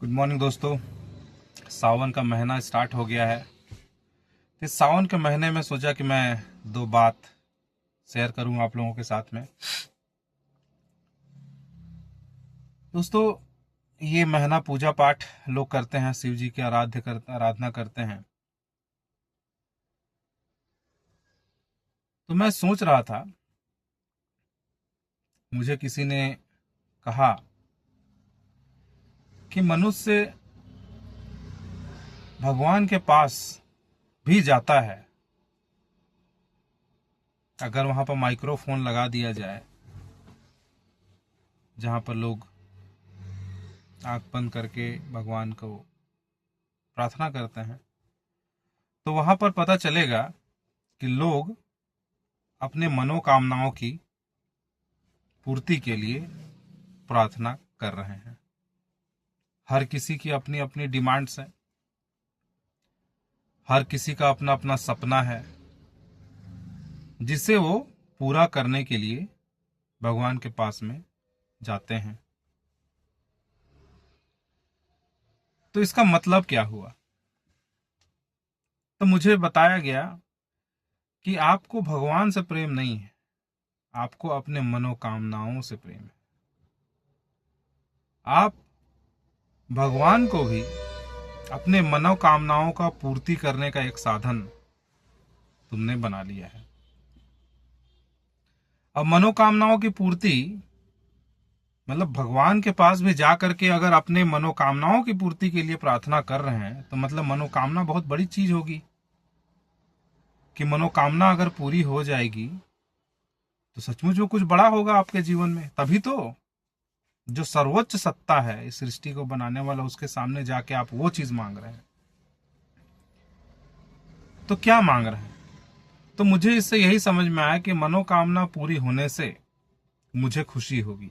Good morning दोस्तों। सावन का महीना स्टार्ट हो गया है। इस सावन के महीने में सोचा कि मैं दो बात शेयर करूं आप लोगों के साथ में। दोस्तों, ये महीना पूजा पाठ लोग करते हैं, शिव जी की आराधना करते हैं। तो मैं सोच रहा था, मुझे किसी ने कहा कि मनुष्य भगवान के पास भी जाता है अगर वहां पर माइक्रोफोन लगा दिया जाए, जहां पर लोग आंख बंद करके भगवान को प्रार्थना करते हैं। तो वहां पर पता चलेगा कि लोग अपने मनोकामनाओं की पूर्ति के लिए प्रार्थना कर रहे हैं। हर किसी की अपनी अपनी डिमांड्स है, हर किसी का अपना अपना सपना है, जिसे वो पूरा करने के लिए भगवान के पास में जाते हैं। तो इसका मतलब क्या हुआ? तो मुझे बताया गया कि आपको भगवान से प्रेम नहीं है, आपको अपने मनोकामनाओं से प्रेम है। आप भगवान को भी अपने मनोकामनाओं का पूर्ति करने का एक साधन तुमने बना लिया है। अब मनोकामनाओं की पूर्ति मतलब भगवान के पास भी जा करके अगर अपने मनोकामनाओं की पूर्ति के लिए प्रार्थना कर रहे हैं, तो मतलब मनोकामना बहुत बड़ी चीज होगी कि मनोकामना अगर पूरी हो जाएगी तो सचमुच वो कुछ बड़ा होगा आपके जीवन में। तभी तो जो सर्वोच्च सत्ता है इस सृष्टि को बनाने वाला, उसके सामने जाके आप वो चीज मांग रहे हैं। तो क्या मांग रहे हैं? तो मुझे इससे यही समझ में आया कि मनोकामना पूरी होने से मुझे खुशी होगी,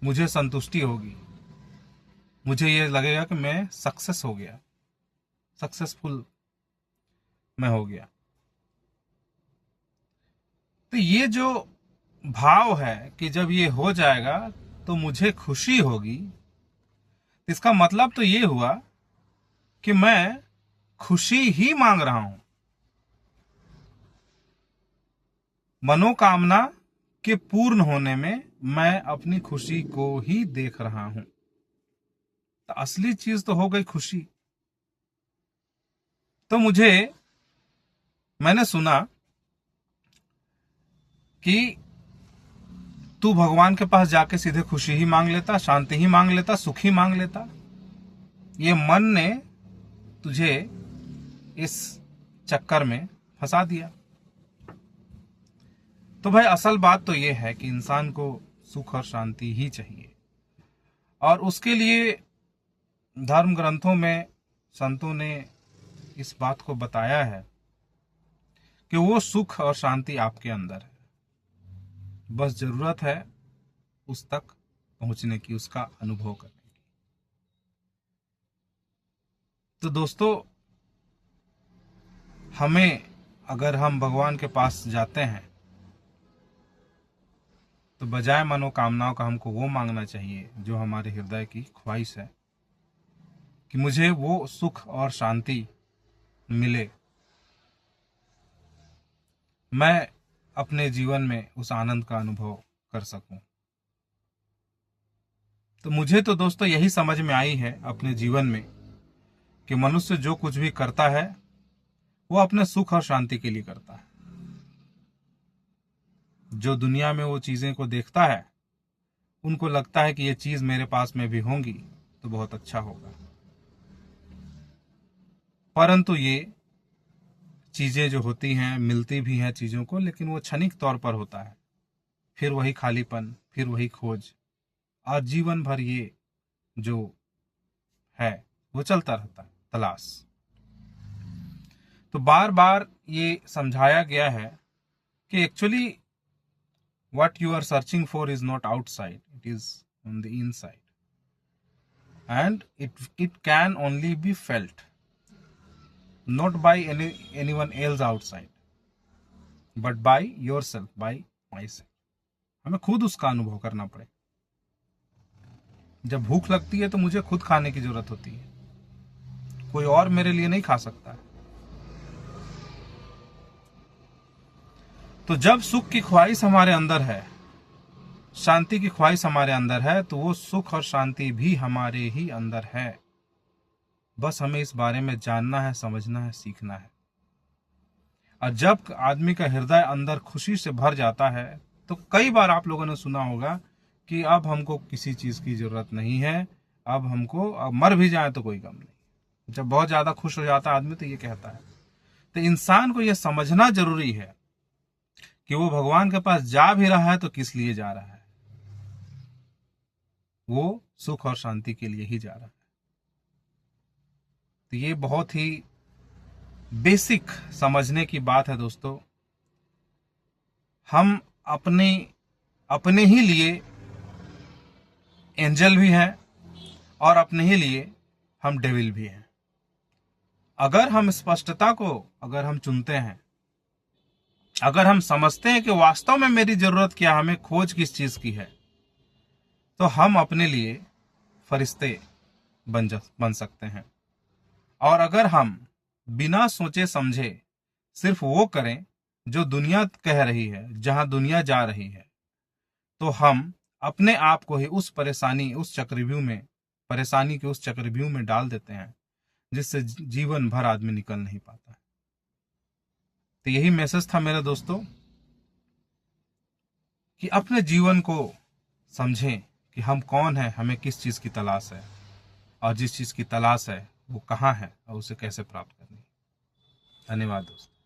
मुझे संतुष्टि होगी, मुझे ये लगेगा कि मैं सक्सेस हो गया, सक्सेसफुल मैं हो गया। तो ये जो भाव है कि जब ये हो जाएगा तो मुझे खुशी होगी, इसका मतलब तो ये हुआ कि मैं खुशी ही मांग रहा हूं। मनोकामना के पूर्ण होने में मैं अपनी खुशी को ही देख रहा हूं। तो असली चीज तो हो गई खुशी। तो मैंने सुना कि तू भगवान के पास जाके सीधे खुशी ही मांग लेता, शांति ही मांग लेता, सुख ही मांग लेता। ये मन ने तुझे इस चक्कर में फंसा दिया। तो भाई असल बात तो ये है कि इंसान को सुख और शांति ही चाहिए, और उसके लिए धर्म ग्रंथों में संतों ने इस बात को बताया है कि वो सुख और शांति आपके अंदर है। बस जरूरत है उस तक पहुंचने की, उसका अनुभव करने की। तो दोस्तों, हमें अगर हम भगवान के पास जाते हैं तो बजाय मनोकामनाओं का हमको वो मांगना चाहिए जो हमारे हृदय की ख्वाहिश है, कि मुझे वो सुख और शांति मिले, मैं अपने जीवन में उस आनंद का अनुभव कर सकूं। तो मुझे तो दोस्तों यही समझ में आई है अपने जीवन में कि मनुष्य जो कुछ भी करता है वो अपने सुख और शांति के लिए करता है। जो दुनिया में वो चीजें को देखता है, उनको लगता है कि ये चीज मेरे पास में भी होंगी तो बहुत अच्छा होगा, परंतु ये चीजें जो होती हैं, मिलती भी हैं चीजों को, लेकिन वो क्षणिक तौर पर होता है। फिर वही खालीपन, फिर वही खोज, और जीवन भर ये जो है वो चलता रहता है, तलाश। तो बार बार ये समझाया गया है कि actually what you are searching for is not outside, it is on the inside, and it can only be felt, not by anyone else outside, but by yourself, by myself। हमें खुद उसका अनुभव करना पड़े। जब भूख लगती है तो मुझे खुद खाने की जरूरत होती है, कोई और मेरे लिए नहीं खा सकता। तो जब सुख की ख्वाहिश हमारे अंदर है, शांति की ख्वाहिश हमारे अंदर है, तो वो सुख और शांति भी हमारे ही अंदर है। बस हमें इस बारे में जानना है, समझना है, सीखना है। और जब आदमी का हृदय अंदर खुशी से भर जाता है, तो कई बार आप लोगों ने सुना होगा कि अब हमको किसी चीज की जरूरत नहीं है, अब मर भी जाए तो कोई गम नहीं। जब बहुत ज्यादा खुश हो जाता है आदमी तो ये कहता है। तो इंसान को यह समझना जरूरी है कि वो भगवान के पास जा भी रहा है तो किस लिए जा रहा है, वो सुख और शांति के लिए ही जा रहा है। तो ये बहुत ही बेसिक समझने की बात है दोस्तों। हम अपने ही लिए एंजल भी हैं और अपने ही लिए हम डेविल भी हैं। अगर हम स्पष्टता को अगर हम चुनते हैं, अगर हम समझते हैं कि वास्तव में मेरी जरूरत क्या, हमें खोज किस चीज की है, तो हम अपने लिए फरिश्ते बन सकते हैं। और अगर हम बिना सोचे समझे सिर्फ वो करें जो दुनिया कह रही है, जहां दुनिया जा रही है, तो हम अपने आप को ही उस परेशानी के उस चक्रव्यूह में डाल देते हैं, जिससे जीवन भर आदमी निकल नहीं पाता है। तो यही मैसेज था मेरे दोस्तों, कि अपने जीवन को समझें कि हम कौन हैं, हमें किस चीज की तलाश है, और जिस चीज की तलाश है वो कहाँ है और उसे कैसे प्राप्त करनी है। धन्यवाद दोस्तों।